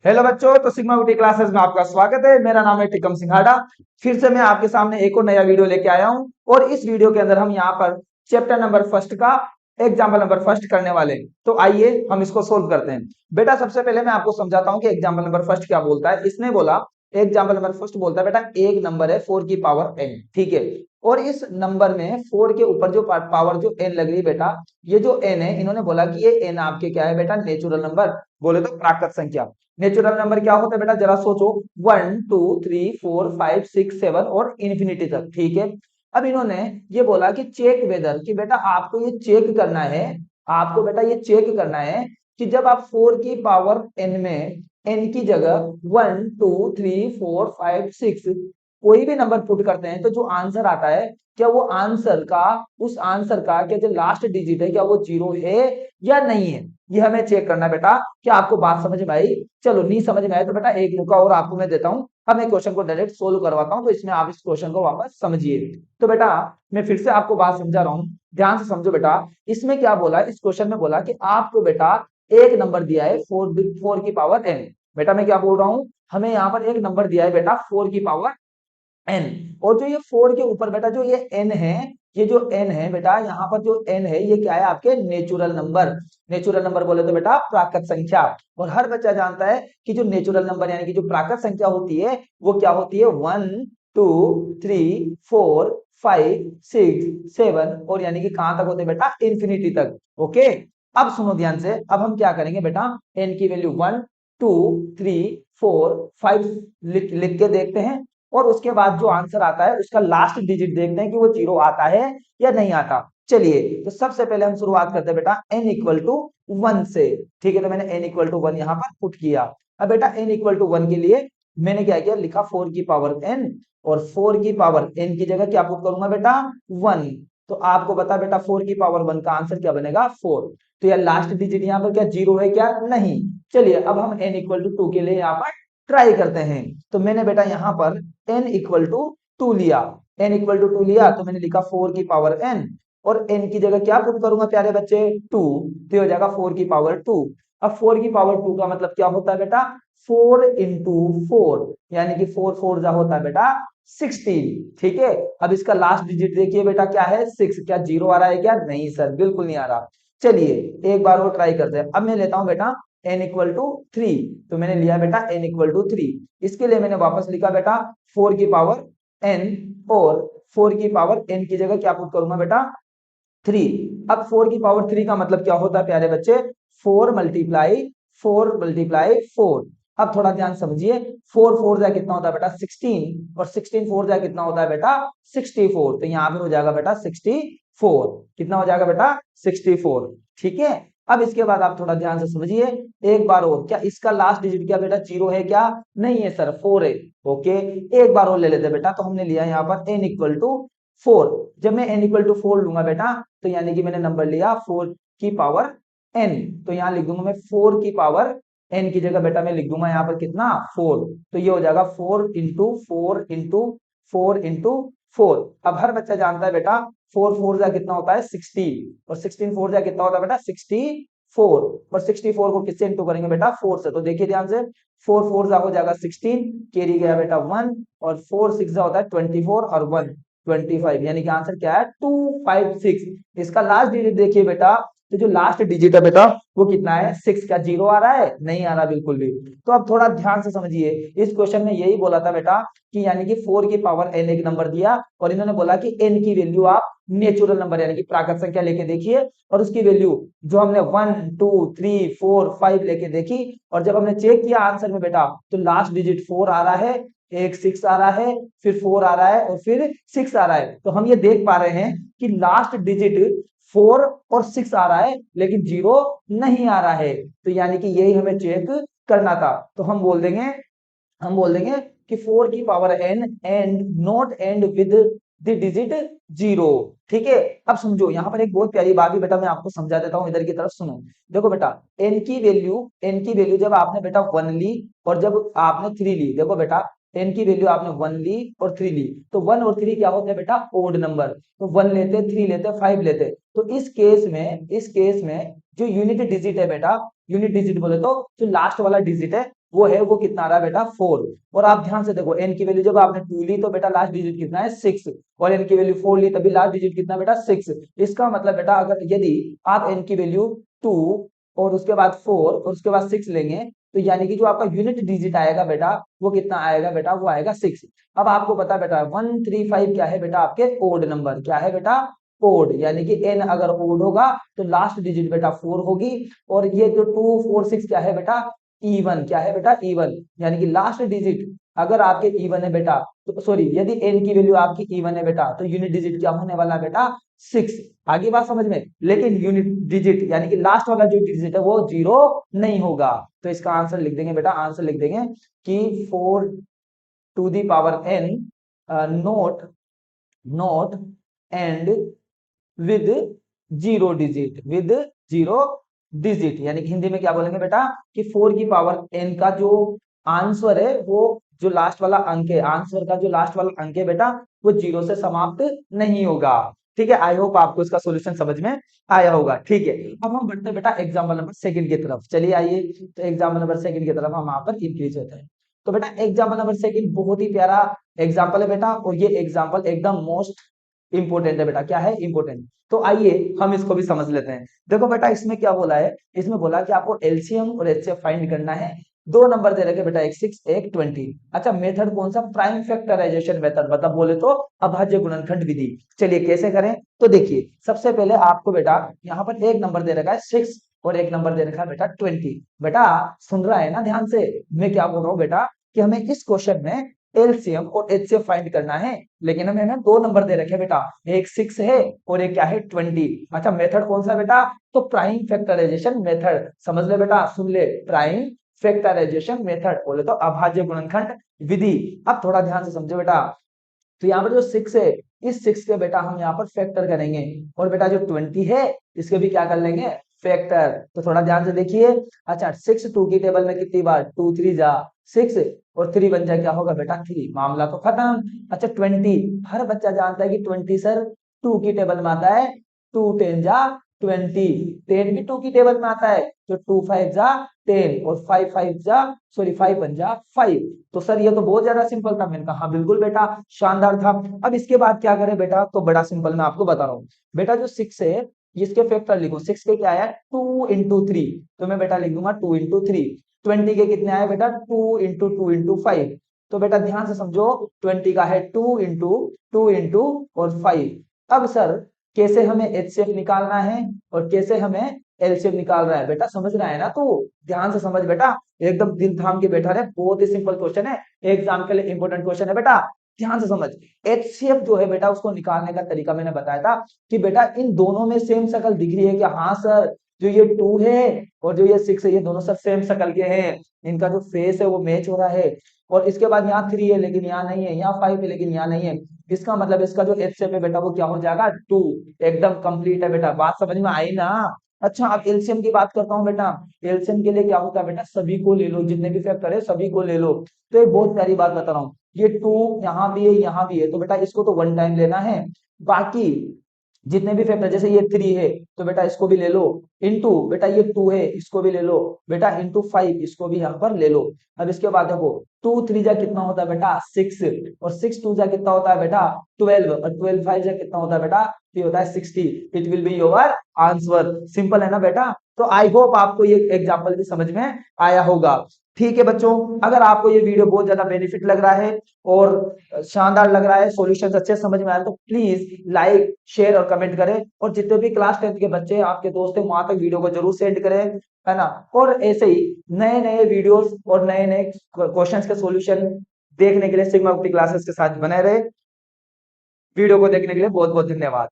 Hello बच्चों, तो sigma beauty classes में आपका स्वागत है। मेरा नाम है टिकम सिंघाड़ा। फिर से मैं आपके सामने एक और नया वीडियो लेके आया हूं और इस वीडियो के अंदर हम यहाँ पर चैप्टर नंबर फर्स्ट का एग्जाम्पल नंबर फर्स्ट करने वाले हैं। तो आइए हम इसको सोल्व करते हैं। बेटा सबसे पहले मैं आपको समझाता हूँ कि एग्जाम्पल नंबर फर्स्ट क्या बोलता है। इसने बोला एग्जाम्पल नंबर फर्स्ट बोलता है बेटा एक नंबर है 4 की पावर n, ठीक है। और इस नंबर में 4 के ऊपर जो पावर जो n लग रही है बेटा, ये जो n है, इन्होंने बोला कि ये n आपके क्या है बेटा, नेचुरल नंबर, बोले तो प्राकृत संख्या। नेचुरल नंबर क्या होता है बेटा, जरा सोचो। 1 2 3 4 5 6 7 और इन्फिनिटी तक, ठीक है। अब इन्होंने ये बोला कि चेक वेदर, कि बेटा आपको ये चेक करना है, आपको बेटा ये चेक करना है कि जब आप 4 की पावर n में n की जगह 1 2 3 4 5 6 कोई भी नंबर पुट करते हैं तो जो आंसर आता है, क्या वो आंसर का, उस आंसर का क्या जो लास्ट डिजिट है, क्या वो जीरो है या नहीं है, ये हमें चेक करना है बेटा। क्या आपको बात समझ में आई? चलो नहीं समझ में आए तो बेटा एक मौका और आपको मैं देता हूं। अब मैं क्वेश्चन को डायरेक्ट सोल्व करवाता हूं, तो इसमें आप इस क्वेश्चन को वापस समझिए। तो बेटा मैं फिर से आपको बात समझा रहा हूं, ध्यान से समझो बेटा। इसमें क्या बोला, इस क्वेश्चन में बोला कि आपको बेटा एक नंबर दिया है 4 की पावर n। बेटा मैं क्या बोल रहा हूं, हमें यहाँ पर एक नंबर दिया है बेटा 4 की पावर n। और जो ये 4 के ऊपर बेटा जो ये n है, ये जो n है बेटा, यहाँ पर जो n है ये क्या है, आपके नेचुरल नंबर। नेचुरल नंबर बोले तो बेटा प्राकृत संख्या। और हर बच्चा जानता है कि जो नेचुरल नंबर यानी कि जो प्राकृत संख्या होती है वो क्या होती है, 1 2 3 4 5 6 7 और यानी कि कहां तक होते हैं बेटा, इंफिनिटी तक। ओके, अब सुनो ध्यान से। अब हम क्या करेंगे बेटा, n की वैल्यू 1 2 3 4 5 लिख के देखते हैं और उसके बाद जो आंसर आता है उसका लास्ट डिजिट देखते हैं कि वो जीरो आता है या नहीं आता। चलिए, तो सबसे पहले हम शुरुआत करते हैं बेटा n इक्वल टू 1 से, ठीक है। तो मैंने n इक्वल टू 1 यहाँ पर पुट किया। अब बेटा n इक्वल टू 1 के लिए मैंने क्या किया, लिखा 4 की पावर n, और 4 की पावर n की जगह क्या पुट करूंगा बेटा, 1। तो आपको बता बेटा 4 की पावर 1 का आंसर क्या बनेगा, 4। तो यार लास्ट डिजिट यहाँ पर क्या जीरो है क्या, नहीं। चलिए अब हम n इक्वल टू 2 के लिए यहाँ पर ट्राई करते हैं। तो मैंने बेटा यहाँ पर n इक्वल टू 2 लिया। n इक्वल टू 2 लिया तो मैंने लिखा 4 की पावर n, और n की जगह क्या पुट करूंगा प्यारे बच्चे, 2। तो हो जाएगा 4 की पावर 2। अब 4 की पावर 2 का मतलब क्या होता है बेटा, 4 इंटू 4, यानी कि 4 4 जा होता है बेटा 16, ठीक है। अब इसका लास्ट डिजिट देखिए बेटा क्या है, 6। क्या जीरो आ रहा है क्या, नहीं सर बिल्कुल नहीं आ रहा। चलिए एक बार और ट्राई करते हैं। अब मैं लेता हूं बेटा n इक्वल टू 3। तो मैंने लिया बेटा n इक्वल टू 3। इसके लिए मैंने वापस लिखा बेटा 4 की पावर n, और 4 की पावर n की जगह क्या पुट करूंगा बेटा, 3। अब 4 की पावर 3 का मतलब क्या होता है प्यारे बच्चे, 4 मल्टीप्लाई 4। अब थोड़ा ध्यान समझिए, 4 4 जा कितना होता है बेटा 16, और 16 4 जा कितना होता है बेटा 64। तो यहाँ पे हो जाएगा बेटा 64। कितना हो जाएगा बेटा 64, ठीक है। अब इसके बाद आप थोड़ा ध्यान से समझिए एक बार और, क्या इसका लास्ट डिजिट क्या बेटा जीरो है क्या, नहीं है सर 4 है। ओके, एक बार और ले लेते बेटा। तो हमने लिया यहाँ पर n इक्वल टू 4। जब मैं n इक्वल टू 4 लूंगा बेटा, तो यानी कि मैंने नंबर लिया 4 की पावर n। तो यहाँ लिख दूंगा मैं 4 की पावर n की जगह बेटा मैं लिख दूंगा यहाँ पर कितना, 4। तो ये हो जाएगा 4 इंटू 4 इंटू 4 इंटू 4। अब हर बच्चा जानता है बेटा 4 4 जा कितना होता है 16, और 16 4 जा कितना होता है बेटा 64। और 64 को किससे इंटू करेंगे बेटा, 4 से। तो देखिए ध्यान से, 4 4 जा हो जाएगा 16, कैरी गया बेटा 1, और 4 6 जा होता है 24, और 1 25, यानी कि आंसर क्या है 256। इसका लास्ट डिजिट देखिए बेटा, तो जो लास्ट डिजिट है बेटा वो कितना है, 6। क्या जीरो आ रहा है, नहीं आ रहा बिल्कुल भी। तो अब थोड़ा ध्यान से समझिए, इस क्वेश्चन में यही बोला था बेटा कि यानी कि 4 की पावर n एक नंबर दिया, और इन्होंने बोला कि n की वैल्यू आप नेचुरल नंबर यानी कि प्राकृत संख्या लेके देखिए, और उसकी वैल्यू जो हमने 1 2 3 4 5 लेके देखी, और जब हमने चेक किया आंसर में बेटा, तो लास्ट डिजिट 4 आ रहा है, एक 6 आ रहा है, फिर 4 आ रहा है, और फिर 6 आ रहा है। तो हम ये देख पा रहे हैं कि लास्ट डिजिट 4 और 6 आ रहा है, लेकिन जीरो नहीं आ रहा है। तो यानी कि यही हमें चेक करना था। तो हम बोल देंगे कि 4 की power n and not and with the digit 0, ठीक है। अब समझो यहाँ पर एक बहुत प्यारी बात भी बेटा मैं आपको समझा देता हूँ, इधर की तरफ सुनो। देखो बेटा n की वैल्यू जब आपने बेटा 1 ली और जब आपने 3 ली, देखो बेटा n की वैल्यू आपने 1 ली और 3 ली, तो 1 और 3 क्या होते हैं बेटा, ओड नंबर। तो 1 लेते, 3 लेते, 5 लेते। तो इस केस में जो यूनिट डिजिट है बेटा, यूनिट डिजिट बोले तो जो लास्ट वाला डिजिट है वो है, वो कितना आ रहा है बेटा 4। और आप ध्यान से देखो एन की वैल्यू जब आपने 2 ली तो बेटा लास्ट डिजिट कितना है 6, और एन की वैल्यू 4 ली तभी लास्ट डिजिट कितना बेटा 6। इसका मतलब बेटा अगर यदि आप एन की वैल्यू 2 और उसके बाद 4 और उसके बाद 6 लेंगे तो यानी कि जो आपका यूनिट डिजिट आएगा बेटा वो कितना आएगा बेटा, वो आएगा 6। अब आपको पता बेटा 135 क्या है बेटा, आपके ओड नंबर क्या है बेटा, ओड, यानी कि एन अगर ओड होगा तो लास्ट डिजिट बेटा 4 होगी। और ये जो 2 4 6 क्या है बेटा, इवन, क्या है बेटा इवन, यानी कि लास्ट डिजिट अगर आपके इवन है बेटा तो सॉरी यदि एन की वैल्यू आपकी इवन है बेटा तो यूनिट डिजिट क्या होने वाला बेटा 6। आगे बात समझ में, लेकिन यूनिट डिजिट यानी कि लास्ट वाला जो डिजिट है वो 0 नहीं होगा। तो इसका आंसर लिख देंगे बेटा, आंसर लिख देंगे कि 4 to the power n not not end with zero digit, with zero digit, यानी कि हिंदी में क्या बोलेंगे बेटा कि 4 की पावर n का जो आंसर है वो जो लास्ट वाला अंक है, आंसर का जो लास्ट वाला अंक है बेटा वो 0 से समाप्त नहीं होगा। ठीक है, आई होप आपको इसका सॉल्यूशन समझ में आया होगा। ठीक है, अब हम बढ़ते हैं बेटा एग्जाम्पल नंबर सेकंड की तरफ। चलिए आइए, तो एग्जाम्पल नंबर सेकंड की तरफ हम यहाँ पर इंक्रीज होते हैं। तो बेटा एग्जाम्पल नंबर सेकंड बहुत ही प्यारा एग्जाम्पल है बेटा, और ये एग्जाम्पल एकदम मोस्ट इंपोर्टेंट है बेटा। क्या है इंपोर्टेंट, तो आइए हम इसको भी समझ लेते हैं। देखो बेटा इसमें क्या बोला है, इसमें बोला कि आपको एलसीएम और एचसीएफ फाइंड करना है। दो नंबर दे रखे बेटा, एक 6 एक 20। अच्छा मेथड कौन सा, प्राइम फैक्टराइजेशन मेथड, मतलब बोले तो अभाज्य गुणनखंड विधि। चलिए कैसे करें, तो देखिए सबसे पहले आपको बेटा यहाँ पर एक नंबर दे रखा है 6 और एक नंबर दे रखा है बेटा 20। बेटा सुन रहा है ना ध्यान से, मैं क्या बोल रहा हूँ बेटा कि हमें इस क्वेश्चन में एलसीएम और एचसीएफ फाइंड करना है, लेकिन हमें ना दो नंबर दे रखे बेटा, एक 6 है और एक क्या है 20। अच्छा मेथड कौन सा बेटा, तो प्राइम फैक्टराइजेशन मेथड, समझ ले बेटा, सुन ले, प्राइम फैक्टराइजेशन मेथड बोले तो अभाज्य गुणनखंड विधि। अब थोड़ा ध्यान से समझो बेटा, तो यहाँ पर जो 6 है इस 6 के बेटा हम यहाँ पर फैक्टर करेंगे, और बेटा जो 20 है इसके भी क्या कर लेंगे फैक्टर। तो थोड़ा ध्यान से देखिए। अच्छा 6 2 की टेबल में कितनी बार, 2 3 जा 6 और 3 बन जाए क्या होगा बेटा 3, मामला तो खत्म। अच्छा 20, हर बच्चा जानता है कि 20 सर 2 की टेबल में आता है, 2 10 जा 20, 10 भी 2 की टेबल में आता है, तो 2 5 जा 10 और 5 5 जा सॉरी 5 1 जा 5। तो सर ये तो बहुत ज्यादा सिंपल था। मैंने कहा हाँ बिल्कुल बेटा, शानदार था। अब इसके बाद क्या करें बेटा, तो बड़ा सिंपल मैं आपको बता रहा हूँ बेटा। जो 6 है इसके फैक्टर लिखो, 6 के क्या है 2 इंटू 3, तो मैं बेटा लिख दूंगा 2 इंटू 3। 20 के कितने आए बेटा 2 इंटू 2 इंटू 5, तो बेटा ध्यान से समझो 20 का है 2 इंटू 2 इंटू और 5। अब सर कैसे हमें एचसीएफ निकालना है और कैसे हमें एलसीएफ निकालना है, बेटा समझ रहा है ना, तो ध्यान से समझ बेटा, एकदम दिल थाम के बैठा रहे, बहुत ही सिंपल क्वेश्चन है, एग्जाम के लिए इंपॉर्टेंट क्वेश्चन है बेटा, ध्यान से समझ। एचसीएफ जो है बेटा उसको निकालने का तरीका मैंने बताया था कि बेटा इन दोनों में सेम शक्ल दिख रही है क्या, हाँ सर जो ये 2 है और जो ये 6 है ये दोनों सर सेम शक्ल के हैं, इनका जो फेस है वो मैच हो रहा है। और इसके बाद यहाँ 3 है लेकिन यहाँ नहीं है, यहाँ 5 है लेकिन यहाँ नहीं है, इसका मतलब इसका जो एचसीएफ है बेटा वो क्या हो जाएगा 2, एकदम कंप्लीट है बेटा, बात समझ में आई ना। अच्छा अब एलसीएम की बात करता हूँ बेटा, एलसीएम के लिए क्या होता है बेटा, सभी को ले लो, जितने भी फैक्टर है सभी को ले लो। तो एक बहुत प्यारी बात बता रहा हूँ, ये 2 यहाँ भी है यहाँ भी है, तो बेटा इसको तो वन टाइम लेना है, बाकी जितने भी फैक्टर जैसे ये 3 है तो बेटा इसको भी ले लो, इंटू बेटा ये 2 है इसको भी ले लो बेटा, इंटू 5 इसको भी यहाँ पर ले लो। अब इसके बाद देखो 2 3 जा कितना होता है बेटा 6, और 6 2 जा कितना होता है बेटा 12, और 12 5 जा कितना होता है बेटा, ये होता है 60। It will be your answer. Simple है ना बेटा, तो आई होप आपको ये एग्जाम्पल भी समझ में आया होगा। ठीक है बच्चों, अगर आपको ये वीडियो बहुत ज्यादा बेनिफिट लग रहा है और शानदार लग रहा है, सॉल्यूशंस अच्छे समझ में आए तो प्लीज लाइक शेयर और कमेंट करें, और जितने भी क्लास 10 के बच्चे आपके दोस्त हैं वहां तक वीडियो को जरूर सेंड करें, है ना। और ऐसे ही नए नए वीडियोस और नए नए क्वेश्चंस के सॉल्यूशन देखने के लिए सिग्मा क्लासेस के साथ बने रहे। वीडियो को देखने के लिए बहुत बहुत धन्यवाद।